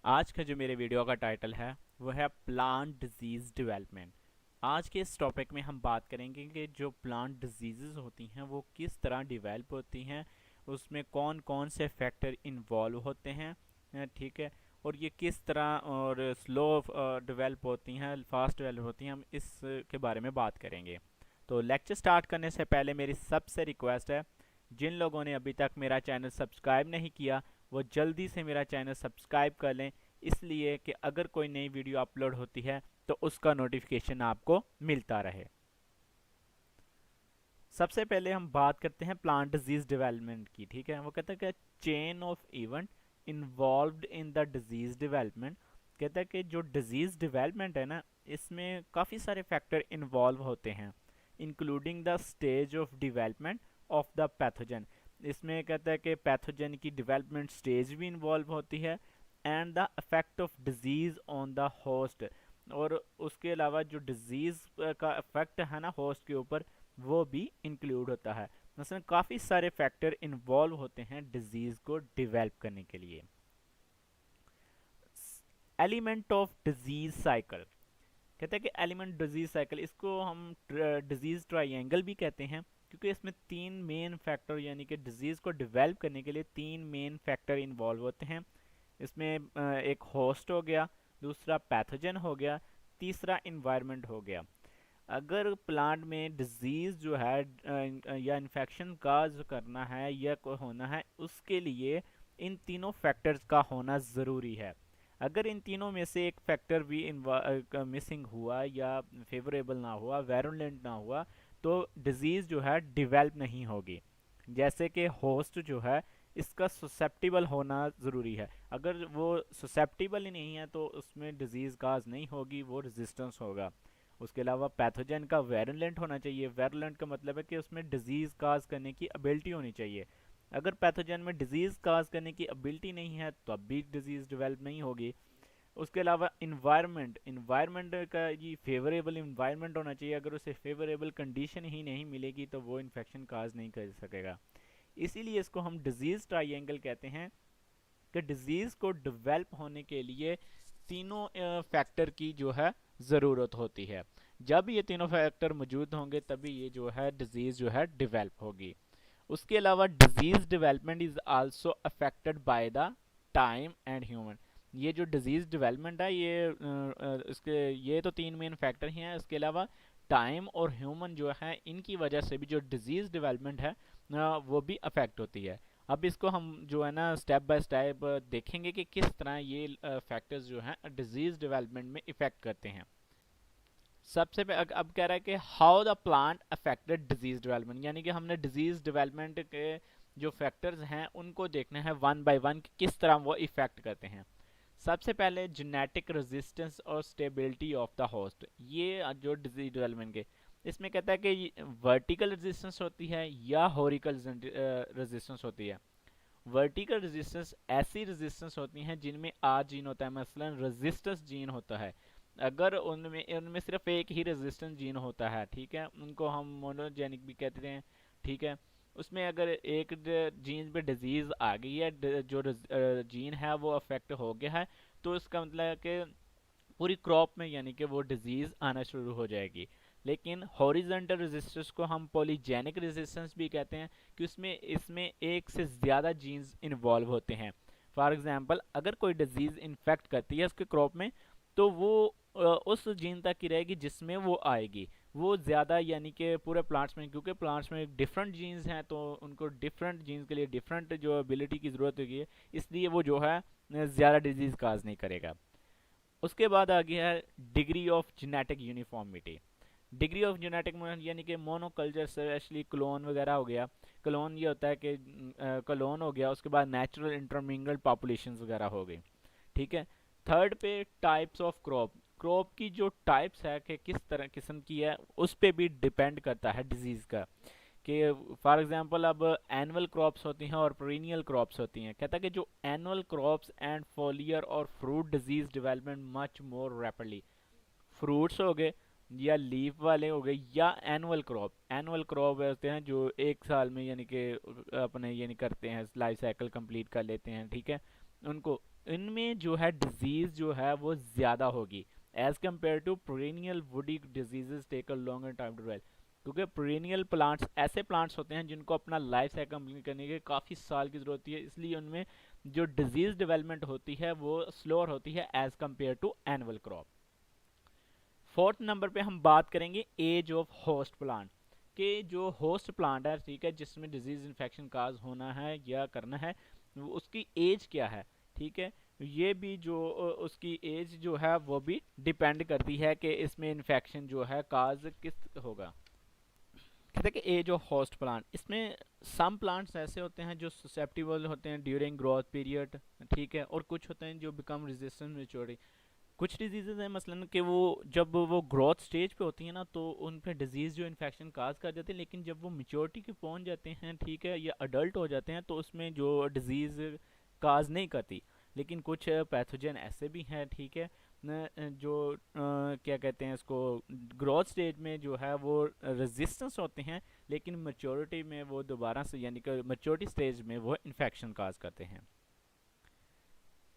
आज का जो मेरे वीडियो का टाइटल है वो है प्लांट डिजीज़ डेवलपमेंट। आज के इस टॉपिक में हम बात करेंगे कि जो प्लांट डिजीज़ होती हैं वो किस तरह डेवलप होती हैं, उसमें कौन कौन से फैक्टर इन्वॉल्व होते हैं। ठीक है। और ये किस तरह और स्लो डेवलप होती हैं, फास्ट डेवलप होती हैं, हम इस के बारे में बात करेंगे। तो लेक्चर स्टार्ट करने से पहले मेरी सबसे रिक्वेस्ट है, जिन लोगों ने अभी तक मेरा चैनल सब्सक्राइब नहीं किया वो जल्दी से मेरा चैनल सब्सक्राइब कर लें, इसलिए कि अगर कोई नई वीडियो अपलोड होती है तो उसका नोटिफिकेशन आपको मिलता रहे। सबसे पहले हम बात करते हैं प्लांट डिजीज डेवलपमेंट की। ठीक है, वो कहता है कि chain of event involved in the disease development. कहता है कि जो डिजीज डेवलपमेंट है ना, इसमें काफ़ी सारे फैक्टर इन्वॉल्व होते हैं, including the stage of development of the pathogen. इसमें कहता है कि पैथोजन की डेवलपमेंट स्टेज भी इन्वॉल्व होती है, and the effect of disease on the host. और उसके अलावा जो डिजीज का इफेक्ट है ना होस्ट के ऊपर, वो भी इंक्लूड होता है। मसलन काफ़ी सारे फैक्टर इन्वॉल्व होते हैं डिजीज़ को डिवेल्प करने के लिए। Element of disease cycle. कहते हैं कि एलिमेंट डिजीज साइकिल, इसको हम डिजीज ट्राइंगल भी कहते हैं, क्योंकि इसमें तीन मेन फैक्टर यानी कि डिजीज़ को डिवेल्प करने के लिए तीन मेन फैक्टर इन्वॉल्व होते हैं। इसमें एक होस्ट हो गया, दूसरा पैथोजन हो गया, तीसरा इन्वायरमेंट हो गया। अगर प्लांट में डिजीज़ जो है या इन्फेक्शन काज करना है या होना है, उसके लिए इन तीनों फैक्टर्स का होना ज़रूरी है। अगर इन तीनों में से एक फैक्टर भी मिसिंग हुआ या फेवरेबल ना हुआ, वेरुलेंट ना हुआ, तो डिजीज़ जो है डिवेल्प नहीं होगी। जैसे कि होस्ट जो है, इसका ससेप्टिबल होना ज़रूरी है। अगर वो ससेप्टिबल ही नहीं है तो उसमें डिजीज़ काज नहीं होगी, वो रेजिस्टेंस होगा। उसके अलावा पैथोजन का वेरुलेंट होना चाहिए। वेरुलेंट का मतलब है कि उसमें डिजीज़ काज करने की एबिलिटी होनी चाहिए। अगर पैथोजन में डिजीज़ काज करने की एबिलिटी नहीं है तो अब भी डिजीज़ डेवलप नहीं होगी। उसके अलावा इन्वायरमेंट, इन्वायरमेंट का ये फेवरेबल इन्वायरमेंट होना चाहिए। अगर उसे फेवरेबल कंडीशन ही नहीं मिलेगी तो वो इन्फेक्शन काज नहीं कर सकेगा। इसीलिए इसको हम डिजीज़ ट्राइंगल कहते हैं, कि डिजीज़ को डेवलप होने के लिए तीनों फैक्टर की जो है ज़रूरत होती है। जब ये तीनों फैक्टर मौजूद होंगे तभी ये जो है डिजीज़ जो है डेवलप होगी। उसके अलावा disease development is also affected by the time and human. ये जो डिजीज़ डेवलपमेंट है, इसके ये तो तीन मेन फैक्टर ही हैं। इसके अलावा टाइम और ह्यूमन जो है, इनकी वजह से भी जो डिजीज़ डेवलपमेंट है वो भी अफेक्ट होती है। अब इसको हम जो है ना स्टेप बाय स्टेप देखेंगे कि किस तरह ये फैक्टर्स जो हैं डिजीज़ डेवलपमेंट में इफ़ेक्ट करते हैं। सबसे अब कह रहा है कि how the plant affected disease development, यानी कि हमने डिजीज डेवलपमेंट के जो फैक्टर्स हैं उनको देखना है वन बाय वन कि किस तरह वो इफेक्ट करते हैं। सबसे पहले जेनेटिक रेजिस्टेंस और स्टेबिलिटी ऑफ द होस्ट। ये जो डिजीज डेवलपमेंट के, इसमें कहता है कि वर्टिकल रेजिस्टेंस होती है या हॉरिकल रेजिस्टेंस होती है। वर्टिकल रेजिस्टेंस ऐसी रेजिस्टेंस होती हैं जिनमें आर जीन होता है, मसलन रेजिस्टेंस जीन होता है। अगर उनमें उनमें सिर्फ एक ही रेजिस्टेंस जीन होता है, ठीक है, उनको हम मोनोजेनिक भी कहते हैं। ठीक है, उसमें अगर एक जीन पे डिजीज़ आ गई है, जो जीन है वो अफेक्ट हो गया है, तो इसका मतलब है कि पूरी क्रॉप में यानी कि वो डिजीज़ आना शुरू हो जाएगी। लेकिन हॉरिजेंटल रेजिस्टेंस को हम पॉलीजेनिक रेजिस्टेंस भी कहते हैं, कि उसमें इसमें एक से ज़्यादा जीन्स इन्वॉल्व होते हैं। फॉर एग्जांपल, अगर कोई डिजीज़ इन्फेक्ट करती है उसके क्रॉप में, तो वो उस जीन तक की रहेगी जिसमें वो आएगी। वो ज़्यादा यानी कि पूरे प्लांट्स में, क्योंकि प्लांट्स में डिफरेंट जीन्स हैं तो उनको डिफरेंट जीन्स के लिए डिफरेंट जो एबिलिटी की ज़रूरत होगी है, इसलिए वो जो है ज़्यादा डिजीज़ काज नहीं करेगा। उसके बाद आ गया है degree of genetic uniformity. Degree of genetic यानी कि मोनोकल्चर, स्पेशली क्लोन वगैरह हो गया। क्लोन ये होता है कि क्लोन हो गया, उसके बाद नेचुरल इंटरमिंगल्ड पॉपुलेशन वगैरह हो गई। ठीक है। थर्ड पे टाइप्स ऑफ क्रॉप, क्रॉप की जो टाइप्स है कि किस तरह किस्म की है, उस पर भी डिपेंड करता है डिजीज़ का। कि फॉर एग्जांपल अब एनुअल क्रॉप्स होती हैं और पेरिनियल क्रॉप्स होती हैं। कहता है कि जो एनुअल क्रॉप्स एंड फॉलियर और fruit disease development much more rapidly. Fruits हो गए या लीफ वाले हो गए या एनुअल क्रॉप, एनुअल क्रॉप होते हैं जो एक साल में यानी कि अपने यानी करते हैं, लाइफ साइकिल कंप्लीट कर लेते हैं। ठीक है, उनको इनमें जो है डिजीज़ जो है वो ज़्यादा होगी as compared to perennial woody diseases take a longer time to develop. क्योंकि पेरेनियल प्लांट्स ऐसे प्लांट्स होते हैं जिनको अपना लाइफ साइकिल कंप्लीट करने के काफ़ी साल की ज़रूरत होती है, इसलिए उनमें जो डिजीज़ डेवलपमेंट होती है वो स्लोअर होती है as compared to annual crop. Fourth number पे हम बात करेंगे एज ऑफ होस्ट प्लांट के जो होस्ट प्लांट है, ठीक है, जिसमें डिजीज इन्फेक्शन काज होना है या करना है, उसकी एज क्या है, ठीक है। ये भी जो उसकी एज जो है वो भी डिपेंड करती है कि इसमें इन्फेक्शन जो है काज किस होगा। कहते हैं कि एज ऑफ होस्ट प्लांट, इसमें सम प्लांट्स ऐसे होते हैं जो ससेप्टिबल होते हैं ड्यूरिंग ग्रोथ पीरियड, ठीक है, और कुछ होते हैं जो बिकम रेजिस्टेंट मेच्योरिटी। कुछ डिजीजेज हैं मसलन कि वो जब वो ग्रोथ स्टेज पे होती है ना तो उन पे डिजीज़ जो इन्फेक्शन काज कर जाते हैं, लेकिन जब वो मेच्योरिटी के पहुंच जाते हैं, ठीक है, या अडल्ट हो जाते हैं तो उसमें जो डिजीज़ काज नहीं करती। लेकिन कुछ पैथोजन ऐसे भी हैं, ठीक है, जो क्या कहते हैं इसको, ग्रोथ स्टेज में जो है वो रेजिस्टेंस होते हैं, लेकिन मेच्योरिटी में वो दोबारा से यानी कि मेच्योरिटी स्टेज में वो इन्फेक्शन काज करते हैं।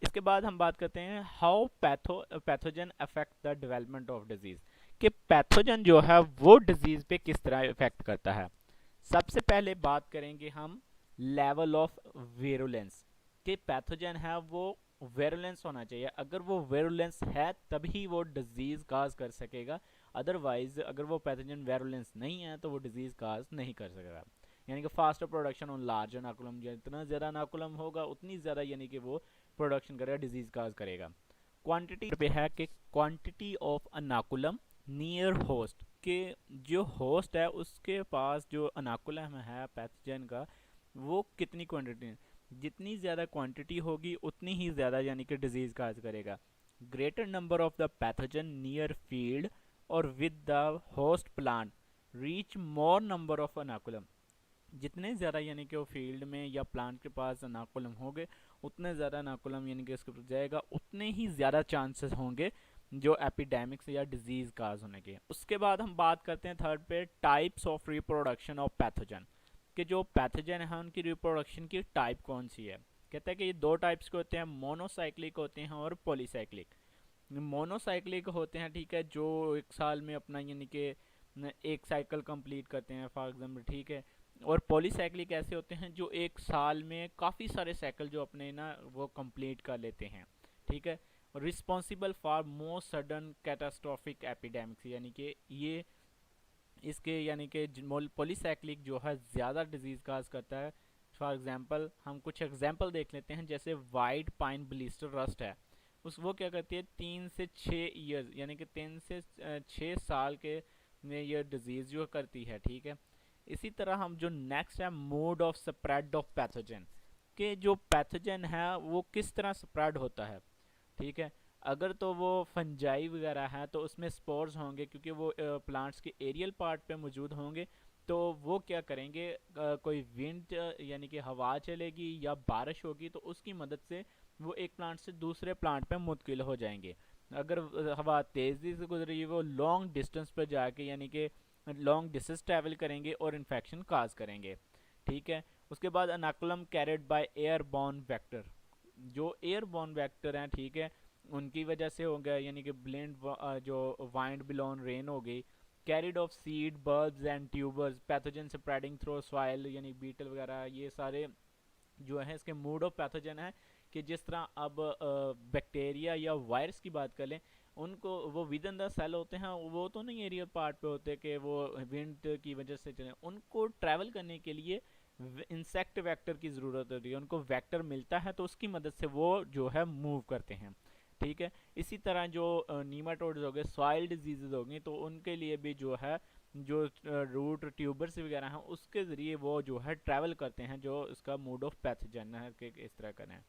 इसके बाद हम बात करते हैं how pathogen affect the development of disease, कि पैथोजन जो है वो डिजीज पे किस तरह इफेक्ट करता है। सबसे पहले बात करेंगे हम लेवल ऑफ वेरुलेंस, कि पैथोजन है वो वेरुलेंस होना चाहिए, अगर वो वेरुलेंस है तभी वो डिजीज काज कर सकेगा, अदरवाइज अगर वो पैथोजन वेरुलेंस नहीं है तो वो डिजीज काज नहीं कर सकेगा। यानी कि फास्टर प्रोडक्शन ऑन लार्जर नाकुलम, जितना ज़्यादा नाकुलम होगा उतनी ज़्यादा यानी कि वो प्रोडक्शन करेगा, डिजीज काज करेगा। क्वांटिटी पे है कि क्वांटिटी ऑफ अनाकुलम नियर होस्ट, के जो होस्ट है उसके पास जो अनाकुलम है पैथोजन का वो कितनी क्वांटिटी है, जितनी ज़्यादा क्वांटिटी होगी उतनी ही ज़्यादा यानी कि डिजीज काज करेगा। Greater number of the pathogen near field और with the host plant reach more number of inoculum, जितने ज़्यादा यानी कि वो फील्ड में या प्लांट के पास नाकुलम होंगे उतने ज़्यादा नाकुलम यानी कि उसके ऊपर जाएगा, उतने ही ज़्यादा चांसेस होंगे जो एपिडेमिक्स या डिजीज़ काज होने के। उसके बाद हम बात करते हैं थर्ड पे types of reproduction of pathogen, कि जो पैथोजन है उनकी रिप्रोडक्शन की टाइप कौन सी है। कहते हैं कि ये दो टाइप्स के होते हैं, मोनोसाइक्लिक होते हैं और पॉलीसाइक्लिक। मोनोसाइक्लिक होते हैं, ठीक है, जो एक साल में अपना यानी कि एक साइकिल कंप्लीट करते हैं फॉर एग्जाम्पल, ठीक है। और पॉलीसाइक्लिक ऐसे होते हैं जो एक साल में काफ़ी सारे साइकिल जो अपने ना वो कंप्लीट कर लेते हैं, ठीक है। Responsible for most sudden catastrophic epidemics, यानी कि ये इसके यानी कि पॉलीसाइक्लिक जो है ज़्यादा डिजीज़ काज करता है। फॉर एग्जांपल हम कुछ एग्जांपल देख लेते हैं, जैसे वाइट पाइन ब्लिस्टर रस्ट है, उस वो क्या करती है 3 से 6 ईयर्स यानी कि 3 से 6 साल के में ये डिजीज़ जो करती है, ठीक है। इसी तरह हम जो नेक्स्ट है mode of spread of pathogen, के जो पैथोजन है वो किस तरह स्प्रेड होता है, ठीक है। अगर तो वो फंजाई वगैरह है तो उसमें स्पोर्स होंगे, क्योंकि वो प्लांट्स के एरियल पार्ट पे मौजूद होंगे, तो वो क्या करेंगे, कोई विंड यानी कि हवा चलेगी या बारिश होगी तो उसकी मदद से वो एक प्लांट से दूसरे प्लांट पे मुंतकिल हो जाएंगे। अगर हवा तेज़ी से गुजर रही है वो लॉन्ग डिस्टेंस पर जाके यानी कि लॉन्ग डिस्टेंस ट्रैवल करेंगे और इन्फेक्शन काज करेंगे, ठीक है। उसके बाद अनाकुलम कैरिड बाय एयरबॉर्न वेक्टर, जो एयरबॉर्न वेक्टर हैं, ठीक है, उनकी वजह से हो गया, यानी कि ब्लेंड जो वाइंड बिलोन रेन हो गई, carried of seed birds and tubers pathogen spreading through soil, यानी बीटल वगैरह, ये सारे जो है इसके मोड ऑफ पैथोजन है। कि जिस तरह अब बैक्टीरिया या वायरस की बात कर लें, उनको वो विद इन द सेल होते हैं, वो तो नहीं एरियल पार्ट पे होते कि वो विंड की वजह से चले, उनको ट्रैवल करने के लिए इंसेक्ट वेक्टर की ज़रूरत होती है, उनको वेक्टर मिलता है तो उसकी मदद से वो जो है मूव करते हैं, ठीक है। इसी तरह जो नीमाटोड्स हो गए, सॉइल डिजीजेज हो गई, तो उनके लिए भी जो है जो रूट ट्यूबर्स वगैरह हैं उसके ज़रिए वो जो है ट्रैवल करते हैं, जो इसका मोड ऑफ पैथोजन है कि इस तरह करें।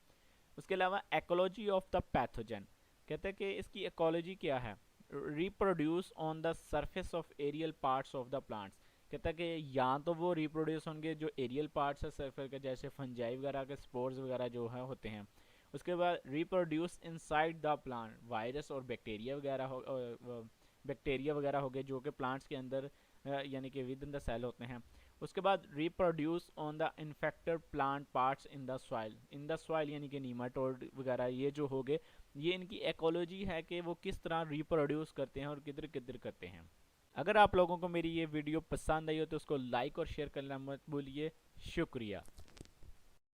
उसके अलावा एक्ोलॉजी ऑफ द पैथोजन, कहते हैं कि इसकी एक्ोलॉजी क्या है, reproduce on the surface of aerial parts of the plants. कहता है कि या तो वो रिप्रोड्यूस होंगे जो एरियल पार्ट्स है सरफेस के, जैसे फंजाई वगैरह के स्पोर्स वगैरह जो है होते हैं। उसके बाद reproduce inside the plant, virus और बैक्टीरिया वगैरह हो गए जो कि प्लांट्स के अंदर यानी कि विद इन द सेल होते हैं। उसके बाद reproduce on the infected plant parts in the soil यानी कि नीमाटोड वगैरह ये जो हो गए, ये इनकी इकोलॉजी है कि वो किस तरह रिप्रोड्यूस करते हैं और किधर किधर करते हैं। अगर आप लोगों को मेरी ये वीडियो पसंद आई हो तो उसको लाइक और शेयर करना मत भूलिए। शुक्रिया।